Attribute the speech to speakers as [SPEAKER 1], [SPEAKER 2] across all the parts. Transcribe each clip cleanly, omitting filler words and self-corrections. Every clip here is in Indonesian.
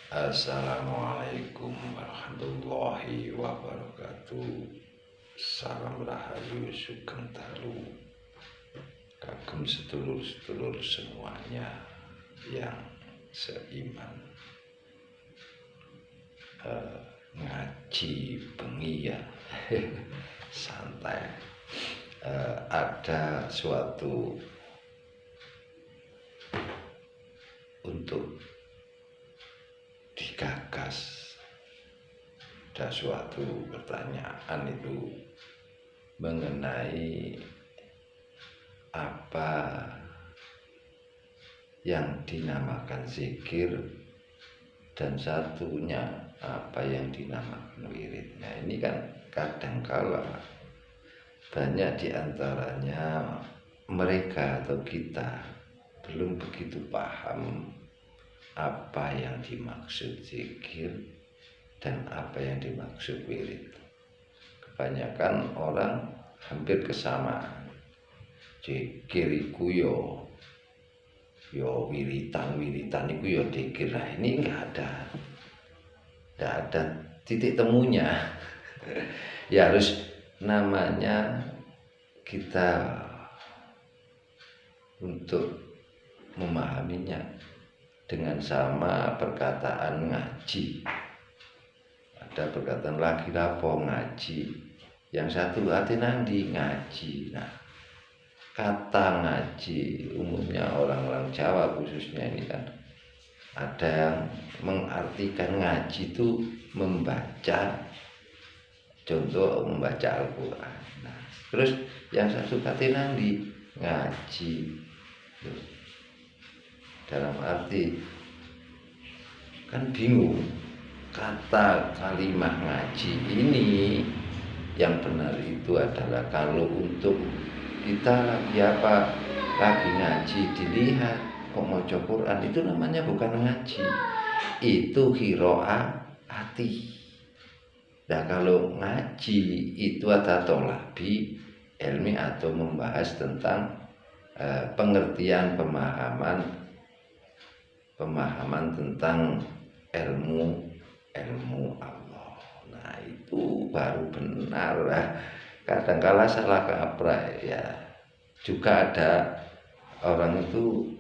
[SPEAKER 1] Assalamualaikum warahmatullahi wabarakatuh. Salam rahayu sugeng dalu kagem sedulur-sedulur semuanya yang seiman. Ngaji bengi ya. Santai. Ada suatu untuk digagas, ada suatu pertanyaan itu mengenai apa yang dinamakan zikir dan satunya apa yang dinamakan wirid. Nah, ini kan kadangkala banyak diantaranya mereka atau kita belum begitu paham apa yang dimaksud zikir dan apa yang dimaksud wirid. Kebanyakan orang hampir kesamaan. Zikir iku yo wiritan iku yo zikir. Nah, ini enggak ada titik temunya. Ya harus namanya kita untuk memahaminya dengan sama perkataan ngaji. Ada perkataan lagi lapo ngaji, yang satu arti nandi ngaji. Nah, kata ngaji umumnya orang-orang Jawa khususnya ini kan ada yang mengartikan ngaji itu membaca, contoh membaca Al-Quran. Nah, terus yang satu kata nandi ngaji dalam arti kan bingung. Kata kalimat ngaji ini yang benar itu adalah kalau untuk kita lagi ngaji dilihat kok mau Quran, itu namanya bukan ngaji, itu qiraati. Nah, kalau ngaji itu ada tolabi ilmi atau membahas tentang pengertian pemahaman tentang ilmu Allah. Nah, itu baru benar lah. Kadangkala salah kaprah ya. Juga ada orang itu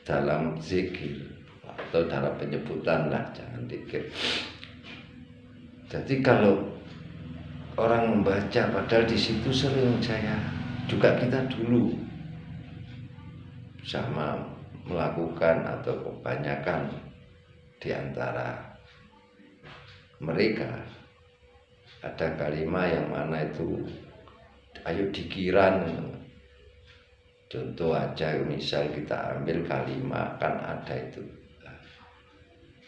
[SPEAKER 1] dalam zikir atau dalam penyebutan lah, jangan zikir. Jadi kalau orang membaca, padahal di situ sering kita dulu sama melakukan atau kebanyakan di antara mereka ada kalimat yang mana itu ayo dikiran. Contoh aja, misal kita ambil kalimat, kan ada itu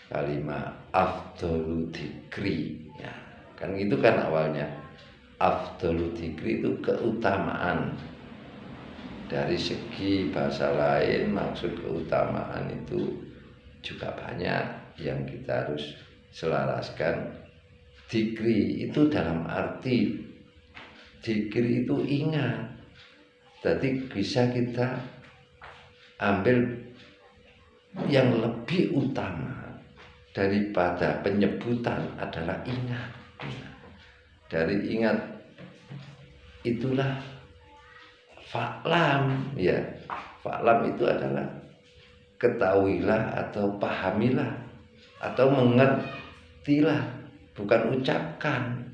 [SPEAKER 1] kalimat afdhalu dzikri ya, kan itu kan awalnya afdhalu dzikri itu keutamaan. Dari segi bahasa lain maksud keutamaan itu juga banyak yang kita harus selaraskan. Dzikri itu dalam arti dzikir itu ingat. Jadi bisa kita ambil yang lebih utama daripada penyebutan adalah ingat. Dari ingat itulah fa'lam ya. Fa'lam itu adalah ketahuilah atau pahamilah atau mengertilah, bukan ucapkan.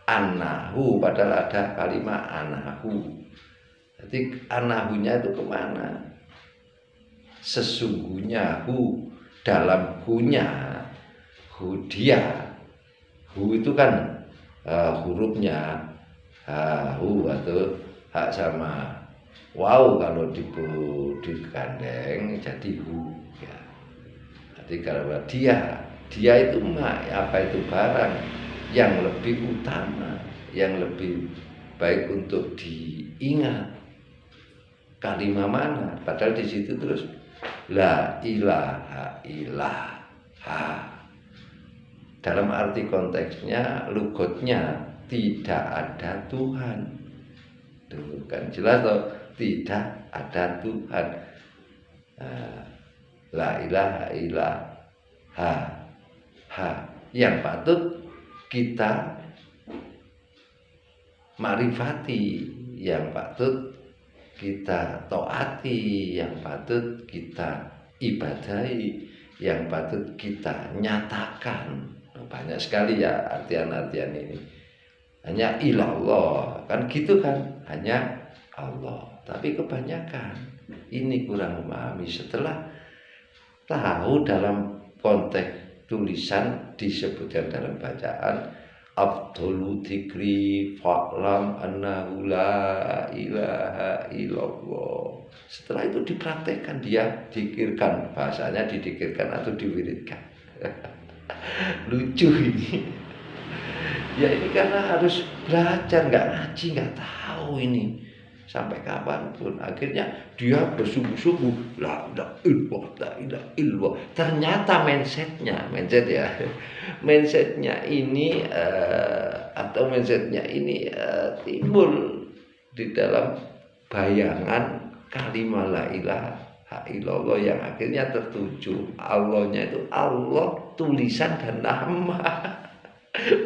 [SPEAKER 1] Anahu, padahal ada kalimat anahu. Jadi anahunya itu kemana? Sesungguhnya hu, dalam hunya, hu dia. Hu itu kan hurufnya hu atau hak sama wow, kalau digandeng jadi hu ya. Jadi kalau dia itu apa itu barang yang lebih utama, yang lebih baik untuk diingat. Kalimat mana? Padahal di situ terus la ilaha illallah. Dalam arti konteksnya, lugotnya tidak ada Tuhan. Tuh kan jelas toh, tidak ada Tuhan. la ilaha illallah yang patut kita marifati, yang patut kita taati, yang patut kita ibadahi, yang patut kita nyatakan. Banyak sekali ya artian-artian ini. Hanya ilallah, kan gitu kan, hanya Allah. Tapi kebanyakan ini kurang memahami. Setelah tahu dalam konteks tulisan disebutkan dalam bacaan, Abdul dzikri fa'lam annahu la ilaha illallah. Setelah itu dipraktekkan, dia dikirkan, bahasanya didikirkan atau diwiridkan. Lucu ini. Ya ini karena harus belajar, nggak ngaji, nggak tahu ini sampai kapanpun. Akhirnya dia bersungguh-sungguh la ilaha illallah. Ternyata mindsetnya ini timbul di dalam bayangan kalimat la ilaha illallah yang akhirnya tertuju. Allahnya itu Allah tulisan dan nama.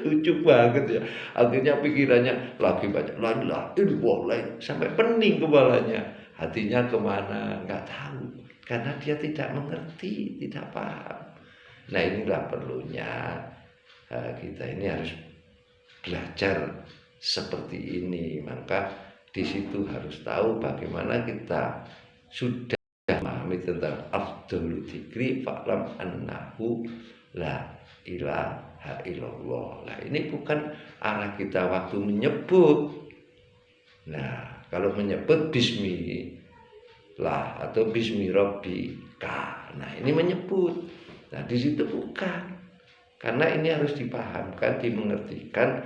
[SPEAKER 1] Lucu banget ya. Akhirnya pikirannya lagi baca la ilaha illallah sampai pening kepalanya. Hatinya kemana nggak tahu, karena dia tidak mengerti, tidak paham. Nah inilah perlunya kita ini harus belajar seperti ini. Maka di situ harus tahu bagaimana kita sudah memahami tentang Abdul dzikri fa'lam annahu la ilaha illallah. Nah ini bukan arah kita waktu menyebut. Nah kalau menyebut bismillah atau bismi rabbika, nah ini menyebut. Nah di situ bukan, karena ini harus dipahamkan, dimengertikan.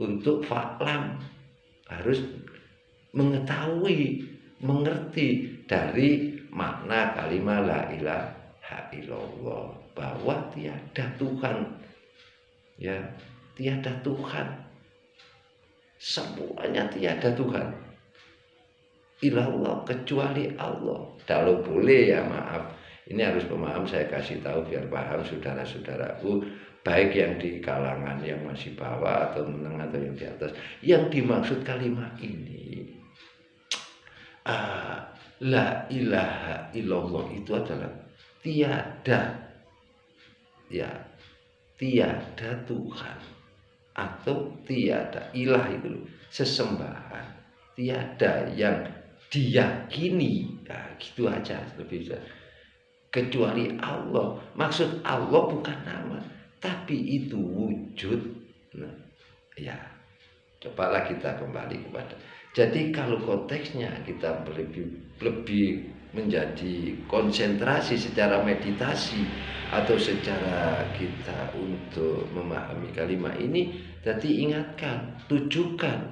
[SPEAKER 1] Untuk fa'lam harus mengetahui, mengerti dari makna kalimat la ilaha illallah, bahwa tiada Tuhan, ya tiada Tuhan, semuanya tiada Tuhan ilallah, kecuali Allah. Kalau boleh ya maaf, ini harus pemaham, saya kasih tahu biar paham saudara-saudaraku, baik yang di kalangan yang masih bawah atau menengah atau yang di atas. Yang dimaksud kalimat ini la ilaha illallah itu adalah tiada, ya tiada Tuhan, atau tiada ilah itu sesembahan, tiada yang diyakini, nah, gitu aja lebih bisa, kecuali Allah. Maksud Allah bukan nama, tapi itu wujud. Nah, ya cobalah kita kembali kepada. Jadi kalau konteksnya kita lebih menjadi konsentrasi secara meditasi atau secara kita untuk memahami kalimat ini, jadi ingatkan, tujukan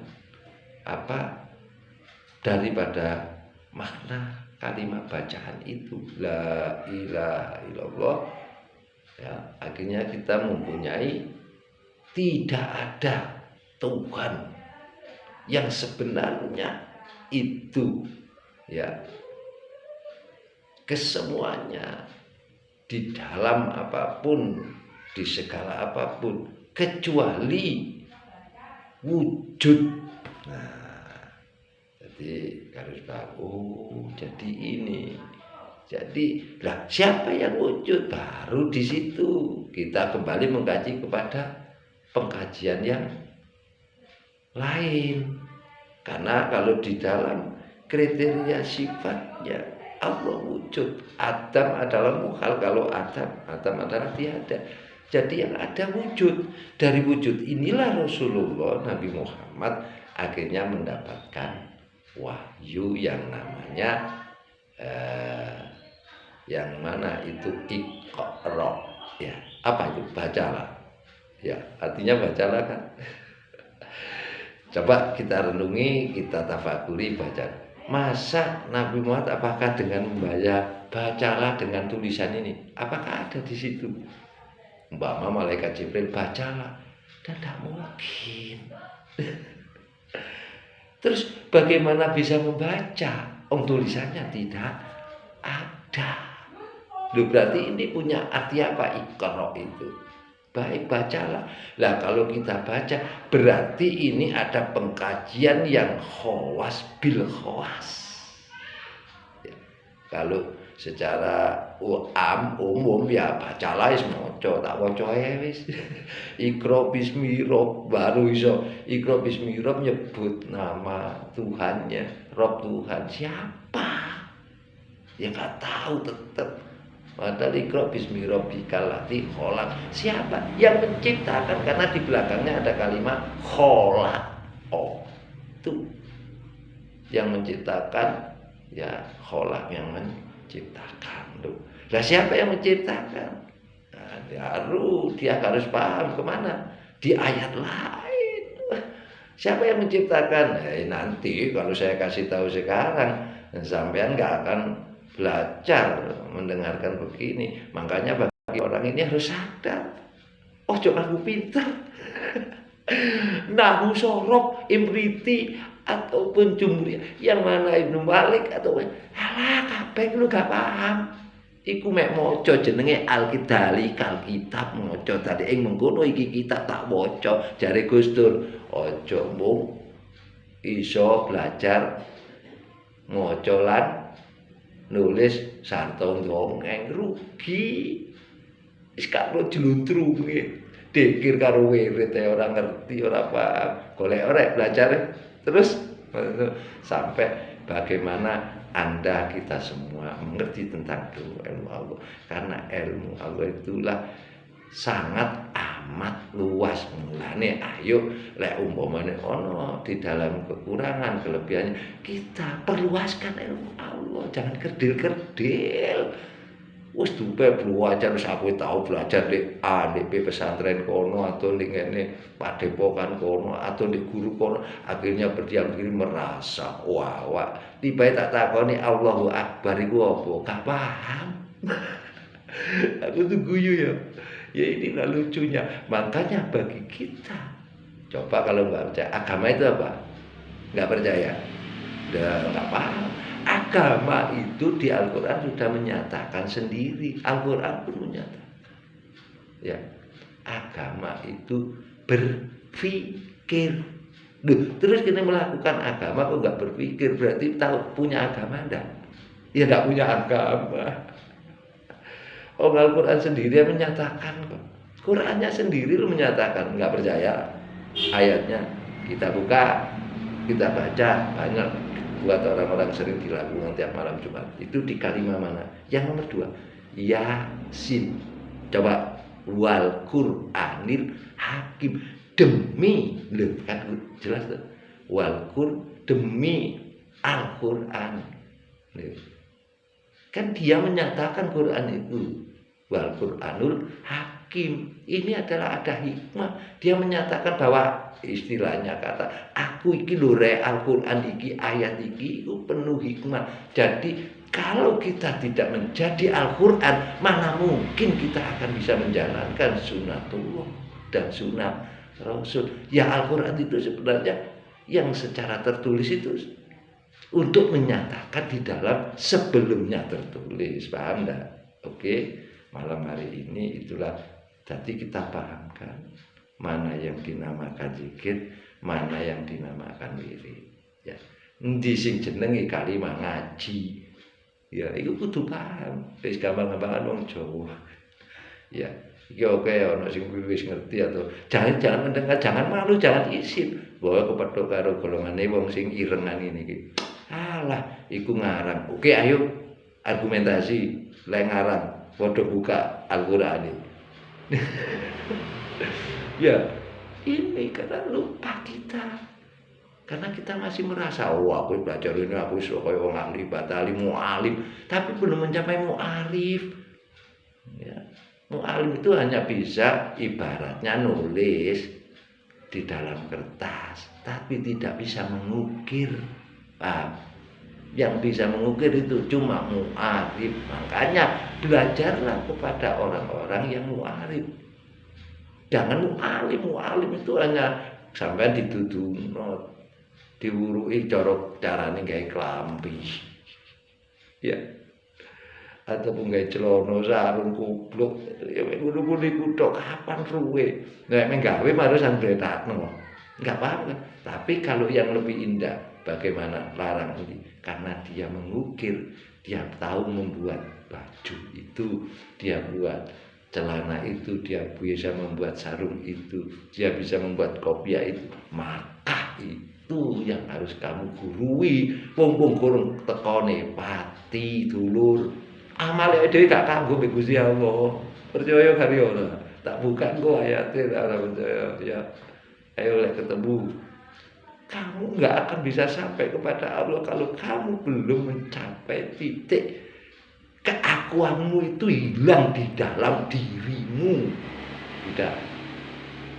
[SPEAKER 1] apa daripada makna kalimat bacaan itu la ilaha illallah, ya akhirnya kita mempunyai tidak ada Tuhan yang sebenarnya itu, ya kesemuanya di dalam apapun, di segala apapun, kecuali wujud. Nah, jadi harus tahu, jadi ini. Jadi lah siapa yang wujud, baru di situ kita kembali mengkaji kepada pengkajian yang lain. Karena kalau di dalam kriteria sifatnya Allah wujud, Adam adalah muhal. Kalau Adam adalah tiada. Jadi yang ada wujud. Dari wujud inilah Rasulullah Nabi Muhammad akhirnya mendapatkan wahyu yang namanya yang mana itu Iqra, ya apa itu, bacalah, ya artinya bacalah kan. Coba kita renungi, kita tafakuri, baca. Masa Nabi Muhammad apakah dengan membaca bacalah dengan tulisan ini, apakah ada di situ umpama malaikat Jibril bacalah, dan tidak mungkin. Terus bagaimana bisa membaca? Tulisannya tidak ada. Loh, berarti ini punya arti apa Iqra itu? Baik, bacalah. Lah kalau kita baca berarti ini ada pengkajian yang khawas bil khawas. Ya. Kalau secara umum ya bacalah wis maca, tak waca wis. Iqra bismi rabb, baru iso Iqra bismi rabb nyebut nama Tuhannya, Rob Tuhan siapa? Ya nggak tahu tetap. Padahal Iqra bismi rabbikal ladzi khalaq. Siapa yang menciptakan? Karena di belakangnya ada kalimat khalaq. Oh, itu yang menciptakan ya khalaq, yang menciptakan. Loh. Lah siapa yang menciptakan? Nah, dia harus paham kemana? Di ayat lain. Siapa yang menciptakan? Nanti kalau saya kasih tahu sekarang, sampean nggak akan belajar mendengarkan begini. Makanya bagi orang ini harus sadar. Oh, jangan aku pintar. Nahu sorob, imriti ataupun jumhuriyah. Yang mana Ibnu Malik atau alah kabeh lu gak paham. Iku mek maca jenenge Al-Kidali kal kitab maca tadi ing mengkono iki kitab tak waca jare Gus Dur. Aja mung iso belajar maca lan nulis sarta ndongeng rugi. Wis karo jluntrunge, dikir karo wirid ora ngerti, ora paham. Golek ora belajar terus sampai bagaimana Anda kita semua mengerti tentang ilmu Allah. Karena ilmu Allah itulah sangat amat luas. Mulane ayo lek umpamane ono di dalam kekurangan kelebihannya kita perluaskan ilmu Allah, jangan kerdil-kerdil. Wis dupe belajar wis aku tahu belajar di A, di B pesantren kono atau di ngene padepokan kono atau di guru kono, akhirnya berdiam diri merasa wah tiba tak takoni Allahu Akbar iku apa? Gak paham. Aku tuh guyu ya. Ya inilah lucunya. Makanya bagi kita, coba kalau nggak percaya agama itu apa? Nggak percaya, udah nggak paham. Agama itu di Al-Quran sudah menyatakan sendiri. Al-Quran pun menyatakan. Ya, agama itu berpikir. Duh, terus kita melakukan agama kok nggak berpikir? Berarti tahu punya agama enggak? Ya nggak punya agama. Oh, Al-Quran sendiri yang menyatakan kok. Qurannya sendiri lu menyatakan. Nggak percaya ayatnya? Kita buka, kita baca. Banyak buat orang-orang sering dilakukan tiap malam Jumat. Itu di kalimat mana? Yang nomor 2, Yasin. Coba, wal Qur'anil hakim, demi, loh kan jelas tuh. Wal Qur, demi Al-Quran. Kan dia menyatakan Quran itu wal Qur'anul hakim. Ini adalah ada hikmah. Dia menyatakan bahwa istilahnya kata aku iki lho re Al-Qur'an iki ayat iki itu penuh hikmah. Jadi kalau kita tidak menjadi Al-Qur'an, mana mungkin kita akan bisa menjalankan sunatullah dan sunat Rasul. Ya Al-Qur'an itu sebenarnya yang secara tertulis itu untuk menyatakan di dalam sebelumnya tertulis. Paham enggak? Oke, malam hari ini itulah jadi kita pahamkan mana yang dinamakan zikir, mana yang dinamakan wirid. Ya, endi sing jenenge kalimat ngaji. Ya, itu kudu paham. Wis gampang-gampangan wong Jawa. Ya, iki oke ana sing wis ngerti atau jangan mendengar, jangan malu, jangan isin. Bahwa kepethuk karo golongane wong sing irengan ini iki. Alah, iku ngarang. Oke, ayo argumentasi, lek ngarang, padha buka Al-Qur'an ini. Ya, ini karena lupa kita. Karena kita masih merasa, oh aku belajar ini, aku iso kaya wong ahli batali mu'alim, tapi belum mencapai mu'arif. Ya, mu'alim itu hanya bisa ibaratnya nulis di dalam kertas, tapi tidak bisa mengukir. Yang bisa mengukir itu cuma mu'arif. Makanya belajarlah kepada orang-orang yang mu'arif. Jangan mu'alim itu hanya sampai dituduh diwurui carane gawe klambi. Ya. ataupun gawe celana sarung kupluk ya ngono-ngono iku tok kapan ruwe nek menggawe harus andretakno enggak apa-apa tapi kalau yang lebih indah bagaimana larang ini karena dia mengukir dia tahu membuat baju itu dia buat celana itu dia bisa membuat sarung itu dia bisa membuat kopiah itu maka itu yang harus kamu gurui wong kurung tekone pati dulur amale dhewe gak kanggo mbek Gusti Allah. Percaya kali ora? Tak buka engko ayate ora percaya. Ya. Ayo lek ketemu. Kamu enggak akan bisa sampai kepada Allah kalau kamu belum mencapai titik keakuanmu itu hilang di dalam dirimu. Tidak.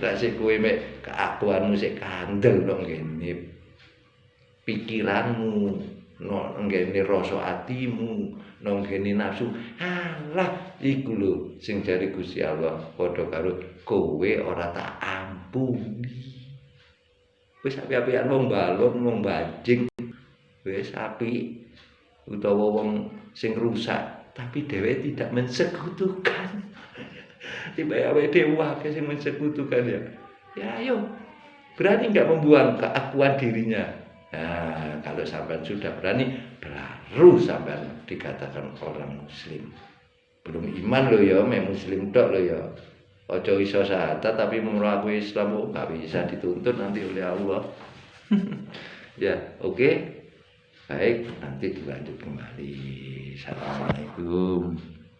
[SPEAKER 1] Lah sik kowe mek keakuanmu sik kandel nang ngene. Pikiranmu no nggene rasa atimu nang kene nafsu alah iku lho sing jare Gusti Allah padha karo kowe ora tak ampuni wis api-apian wong balon wong bajing wis api utawa wong sing rusak tapi dhewe tidak mensekutukan tiba awake dhewe akeh sing mensekutukan ya ayo berani enggak membuang keakuan dirinya. Nah, kalau sampai sudah berani, baru sampai dikatakan orang muslim. Belum iman lo ya, muslim tok lo ya. Ojo iso syahadat tapi mengakui Islam gak bisa dituntut nanti oleh Allah. Ya, oke. Baik, nanti dilanjut kembali. Assalamualaikum.